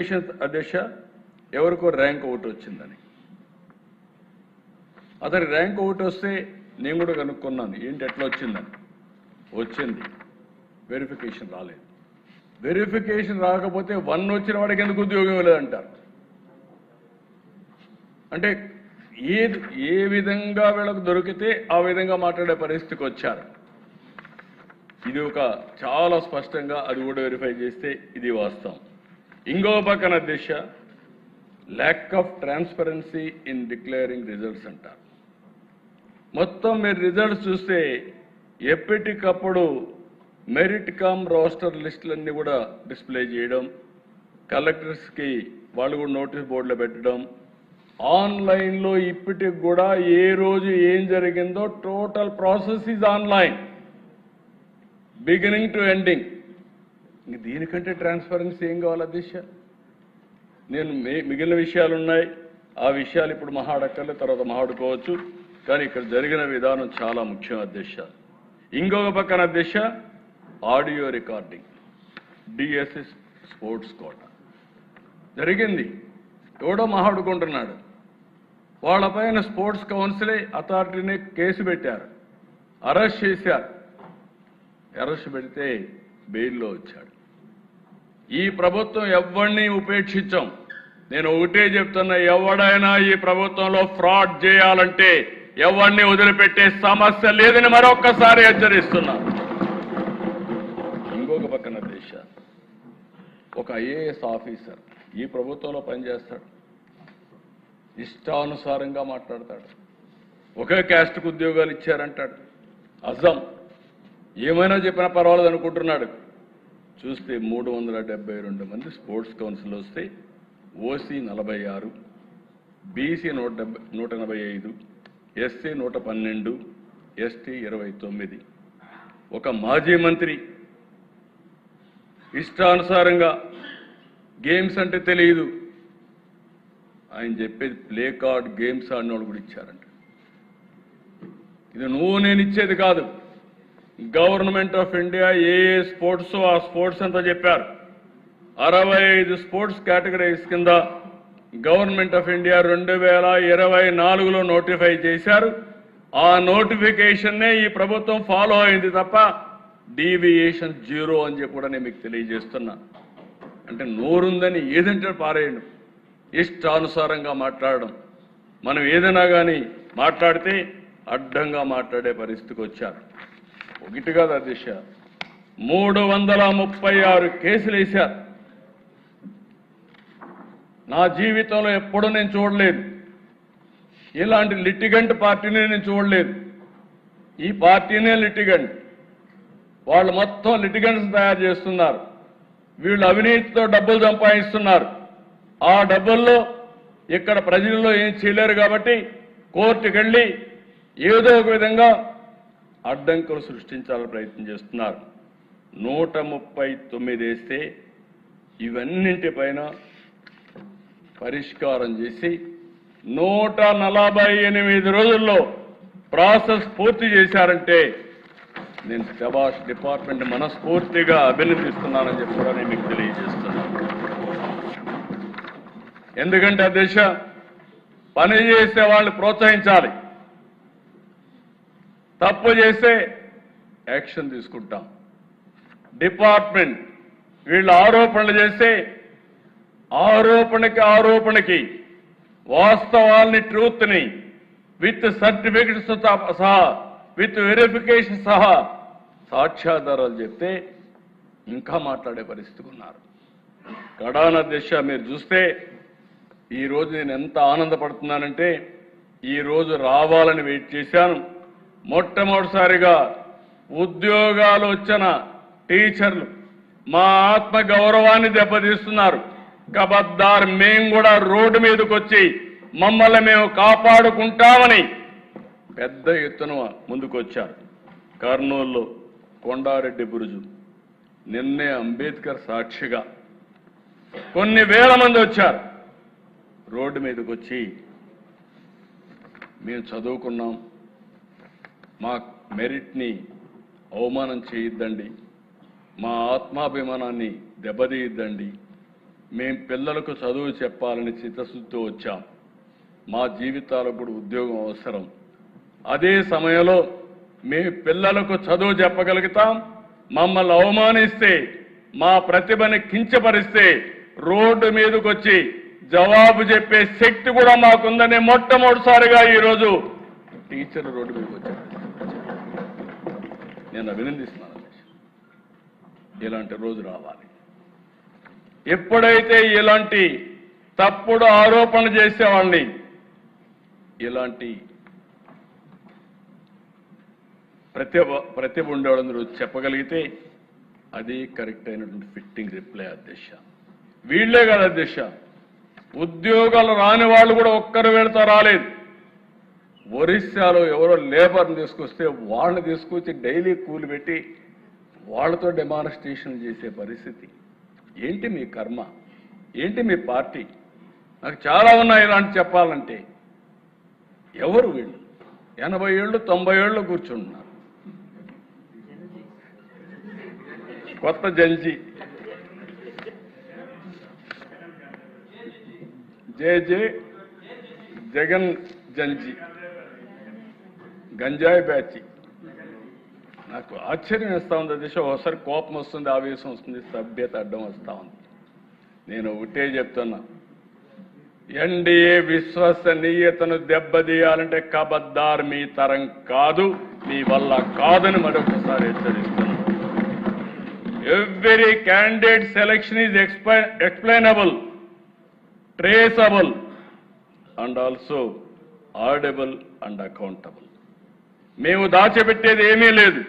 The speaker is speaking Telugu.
అధ్యక్ష ఎవరికో ర్యాంక్ ఒకటి వచ్చిందని, అతని ర్యాంక్ ఒకటి వస్తే నేను కూడా కనుక్కున్నాను ఏంటి ఎట్లా వచ్చిందని. వచ్చింది, వెరిఫికేషన్ రాలేదు. వెరిఫికేషన్ రాకపోతే 1 వచ్చిన వాడికి ఎందుకు ఉద్యోగం ఇవ్వలేదంటారు. అంటే ఏ విధంగా వీళ్ళకు దొరికితే ఆ విధంగా మాట్లాడే పరిస్థితికి వచ్చారు. ఇది ఒక చాలా స్పష్టంగా అది కూడా వెరిఫై చేస్తే ఇది వాస్తవం. ఇంకో పక్కన అధ్యక్ష lack of transparency in declaring results అంటారు. మొత్తం మీరు రిజల్ట్స్ చూస్తే ఎప్పటికప్పుడు మెరిట్ కమ్ రోస్టర్ లిస్టులన్నీ కూడా డిస్ప్లే చేయడం, కలెక్టర్స్కి వాళ్ళు కూడా నోటీస్ బోర్డులో పెట్టడం, ఆన్లైన్లో ఇప్పటికి కూడా ఏ రోజు ఏం జరిగిందో total process is online beginning to ending. దీనికంటే ట్రాన్స్పరెన్సీ ఏం కావాలి అధ్యక్ష? నేను మిగిలిన విషయాలు ఉన్నాయి, ఆ విషయాలు ఇప్పుడు మహాడక్కర్లే, తర్వాత మహాడుకోవచ్చు. కానీ ఇక్కడ జరిగిన విధానం చాలా ముఖ్యం అధ్యక్ష. ఇంకొక పక్కన అధ్యక్ష audio recording, DSS sports quota జరిగింది. ఎవడో మహాడుకుంటున్నాడు, వాళ్ళపైన స్పోర్ట్స్ కౌన్సిలే అథారిటీని కేసు పెట్టారు, అరెస్ట్ చేశారు. అరెస్ట్ పెడితే బెయిల్లో వచ్చాడు. ఈ ప్రభుత్వం ఎవరిని ఉపేక్షించాం. నేను ఒకటే చెప్తున్నా, ఎవడైనా ఈ ప్రభుత్వంలో ఫ్రాడ్ చేయాలంటే ఎవరిని వదిలిపెట్టే సమస్య లేదని మరొక్కసారి హెచ్చరిస్తున్నా. ఇంకొక పక్కన దేశ ఒక ఐఏఎస్ ఆఫీసర్ ఈ ప్రభుత్వంలో పనిచేస్తాడు, ఇష్టానుసారంగా మాట్లాడతాడు, ఒకే క్యాస్ట్కు ఉద్యోగాలు ఇచ్చారంటాడు, అజం ఏమైనా చెప్పినా పర్వాలేదు అనుకుంటున్నాడు. చూస్తే 372 మంది స్పోర్ట్స్ కౌన్సిల్ వస్తే ఓసీ 46, బీసీ 185, ఎస్సీ 112, ఎస్టీ 29. ఒక మాజీ మంత్రి ఇష్టానుసారంగా గేమ్స్ అంటే తెలియదు, ఆయన చెప్పేది ప్లే కార్డ్ గేమ్స్ ఆడిన వాళ్ళు కూడా ఇచ్చారంట. ఇది నువ్వు నేను ఇచ్చేది కాదు. Government of India A sports ఆ స్పోర్ట్స్ అంతా చెప్పారు. 65 స్పోర్ట్స్ కేటగిరీస్ కింద గవర్నమెంట్ ఆఫ్ ఇండియా 2024లో నోటిఫై చేశారు. ఆ నోటిఫికేషన్నే ఈ ప్రభుత్వం ఫాలో అయింది తప్ప డీవియేషన్ 0 అని చెప్పి కూడా నేను మీకు తెలియజేస్తున్నా. అంటే నోరుందని ఏదంటే పారేయడం, ఇష్టానుసారంగా మాట్లాడడం. మనం ఏదైనా కానీ మాట్లాడితే అడ్డంగా మాట్లాడే పరిస్థితికి వచ్చారు. ఒకటి కాదు అధ్యక్ష, 336 కేసులు వేశారు. నా జీవితంలో ఎప్పుడూ నేను చూడలేదు, ఇలాంటి లిటిగెంట్ పార్టీని నేను చూడలేదు. ఈ పార్టీనే లిటిగెంట్, వాళ్ళు మొత్తం లిటిగెంట్స్ తయారు చేస్తున్నారు. వీళ్ళు అవినీతితో డబ్బులు సంపాదిస్తున్నారు. ఆ డబ్బుల్లో ఇక్కడ ప్రజల్లో ఏం చేయలేరు కాబట్టి కోర్టుకు వెళ్ళి ఏదో ఒక విధంగా అడ్డంకులు సృష్టించాలని ప్రయత్నం చేస్తున్నారు. 139 వేస్తే ఇవన్నింటిపైన పరిష్కారం చేసి 148 రోజుల్లో ప్రాసెస్ పూర్తి చేశారంటే నేను శభాష్ డిపార్ట్మెంట్ మనస్ఫూర్తిగా అభినందిస్తున్నానని చెప్పి కూడా నేను మీకు తెలియజేస్తున్నాను. ఎందుకంటే అధ్యక్ష, పని చేసే వాళ్ళని ప్రోత్సహించాలి, తప్పు చేస్తే యాక్షన్ తీసుకుంటాం. డిపార్ట్మెంట్ వీళ్ళు ఆరోపణలు చేస్తే ఆరోపణకి వాస్తవాల్ని, ట్రూత్ని విత్ సర్టిఫికెట్స్ సహా, విత్ వెరిఫికేషన్ సహా సాక్ష్యాధారాలు చెప్తే ఇంకా మాట్లాడే పరిస్థితికి ఉన్నారు. కడాన దిశ మీరు చూస్తే ఈరోజు నేను ఎంత ఆనందపడుతున్నానంటే, ఈరోజు రావాలని వెయిట్ చేశాను. మొట్టమొదటిసారిగా ఉద్యోగాలు వచ్చిన టీచర్లు మా ఆత్మ గౌరవాన్ని దెబ్బతీస్తున్నారు. కబద్దార్, మేము కూడా రోడ్డు మీదకి వచ్చి మమ్మల్ని మేము కాపాడుకుంటామని పెద్ద ఎత్తున ముందుకొచ్చారు. కర్నూలులో కొండారెడ్డి బురుజు, నిన్నే అంబేద్కర్ సాక్షిగా కొన్ని వేల మంది వచ్చారు. రోడ్డు మీదకి వచ్చి మేము చదువుకున్నాం, మా మెరిట్ని అవమానం చేయొద్దండి, మా ఆత్మాభిమానాన్ని దెబ్బతీయద్దండి, మేం పిల్లలకు చదువు చెప్పాలని చిత్తశుద్ధితో వచ్చాం. మా జీవితాలకు కూడా ఉద్యోగం అవసరం. అదే సమయంలో మేము పిల్లలకు చదువు చెప్పగలుగుతాం. మమ్మల్ని అవమానిస్తే, మా ప్రతిభని కించపరిస్తే రోడ్డు మీదకి వచ్చి జవాబు చెప్పే శక్తి కూడా మాకుందని మొట్టమొదటిసారిగా ఈరోజు టీచర్లు రోడ్డు మీదకి వచ్చారు. నేను అభినందిస్తున్నాను. ఇలాంటి రోజు రావాలి. ఎప్పుడైతే ఇలాంటి తప్పుడు ఆరోపణ చేసేవాళ్ళని, ఇలాంటి ప్రతిభ ఉండేవాళ్ళందరూ చెప్పగలిగితే అది కరెక్ట్ అయినటువంటి ఫిట్టింగ్ రిప్లై అధ్యక్ష. వీళ్లే కాదు అధ్యక్ష, ఉద్యోగాలు రాని వాళ్ళు కూడా ఒక్కరు వెళ్తా రాలేదు. ఒరిస్సాలో ఎవరో లేబర్ని తీసుకొస్తే వాళ్ళని తీసుకొచ్చి డైలీ కూలి పెట్టి వాళ్ళతో డెమాన్స్ట్రేషన్ చేసే పరిస్థితి. ఏంటి మీ కర్మ? ఏంటి మీ పార్టీ? నాకు చాలా ఉన్నాయి ఇలాంటి చెప్పాలంటే. ఎవరు వీళ్ళు? 80 ఏళ్ళు 90 ఏళ్ళు కూర్చుంటున్నారు. కొత్త జంజీ జే జగన్ జంజీ గంజాయి బ్యాచి. నాకు ఆశ్చర్యం వేస్తా ఉంది దిశ. ఒకసారి కోపం వస్తుంది, ఆవేశం వస్తుంది, సభ్యత అడ్డం వస్తా ఉంది. నేను ఒకటే చెప్తున్నా, ఎన్డీఏ విశ్వసనీయతను దెబ్బతీయాలంటే కబద్దార్ మీ తరం కాదు, మీ వల్ల కాదని మరొకసారి హెచ్చరిస్తున్నాను. Every candidate selection is explainable, traceable and also auditable and accountable. మేము దాచిపెట్టేది ఏమీ లేదు.